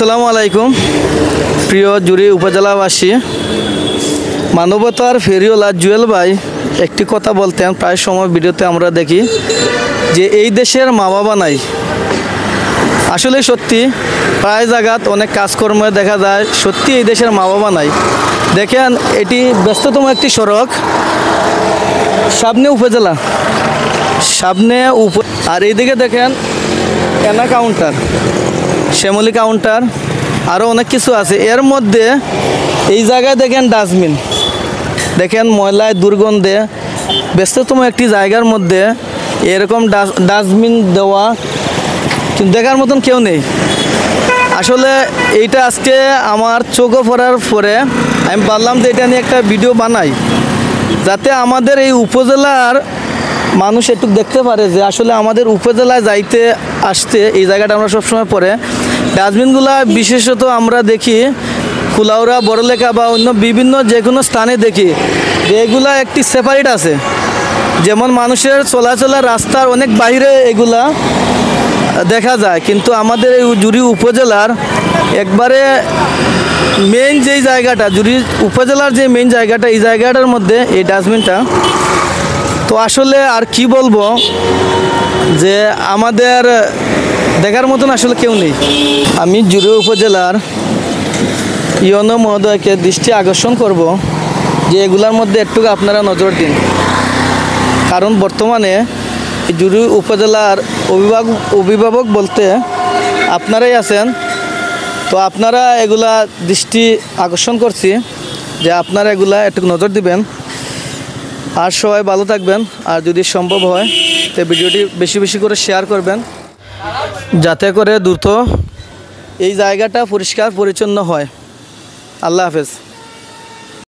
আসসালামু আলাইকুম প্রিয় জুরি উপজেলাবাসী। মানবতার ফেরিওয়ালা জুয়েল ভাই একটি কথা বলতেন, প্রায় সময় ভিডিওতে আমরা দেখি যে এই দেশের মা বাবা নাই। আসলে সত্যি প্রায় জায়গাত অনেক কাজকর্মে দেখা যায় সত্যি এই দেশের মা বাবা নাই। দেখেন এটি ব্যস্ততম একটি সড়ক, সামনে উপজেলা, সামনে আর এইদিকে দেখেন এনা কাউন্টার, শ্যামলী কাউন্টার, আরও অনেক কিছু আছে। এর মধ্যে এই জায়গায় দেখেন ডাস্টবিন, দেখেন ময়লায় দুর্গন্ধে ব্যস্ততম একটি জায়গার মধ্যে এরকম ডাস্টবিন দেওয়া দেখার মতন কেউ নেই। আসলে এইটা আজকে আমার চোখে পড়ার পরে আমি ভাবলাম যে এটা নিয়ে একটা ভিডিও বানাই, যাতে আমাদের এই উপজেলার মানুষ একটু দেখতে পারে যে আসলে আমাদের উপজেলায় যাইতে আসতে এই জায়গাটা আমরা সবসময় পরে ডাস্টবিনগুলা বিশেষত আমরা দেখি কুলাউড়া, বড়লেখা বা অন্য বিভিন্ন যে কোনো স্থানে দেখি যে এগুলা একটি সেপারেট আছে। যেমন মানুষের চলাচলের রাস্তার অনেক বাইরে এগুলা দেখা যায়, কিন্তু আমাদের এই জুরি উপজেলার একবারে মেইন যেই জায়গাটা, জুরি উপজেলার যে মেইন জায়গাটা, এই জায়গাটার মধ্যে এই ডাস্টবিনটা। তো আসলে আর কি বলবো যে আমাদের দেখার মতন আসলে কেউ নেই। আমি জুরি উপজেলার ইউনো মহোদয়কে দৃষ্টি আকর্ষণ করব যে এগুলার মধ্যে একটু আপনারা নজর দিন, কারণ বর্তমানে জুরি উপজেলার অভিভাবক বলতে আপনারাই আছেন। তো আপনারা এগুলা দৃষ্টি আকর্ষণ করছি যে আপনারা এগুলা একটু নজর দিবেন। আর সবাই ভালো থাকবেন, আর যদি সম্ভব হয় তো ভিডিওটি বেশি বেশি করে শেয়ার করবেন, যাতে করে দ্রুত এই জায়গাটা পরিষ্কার পরিচ্ছন্ন হয়। আল্লাহ হাফেজ।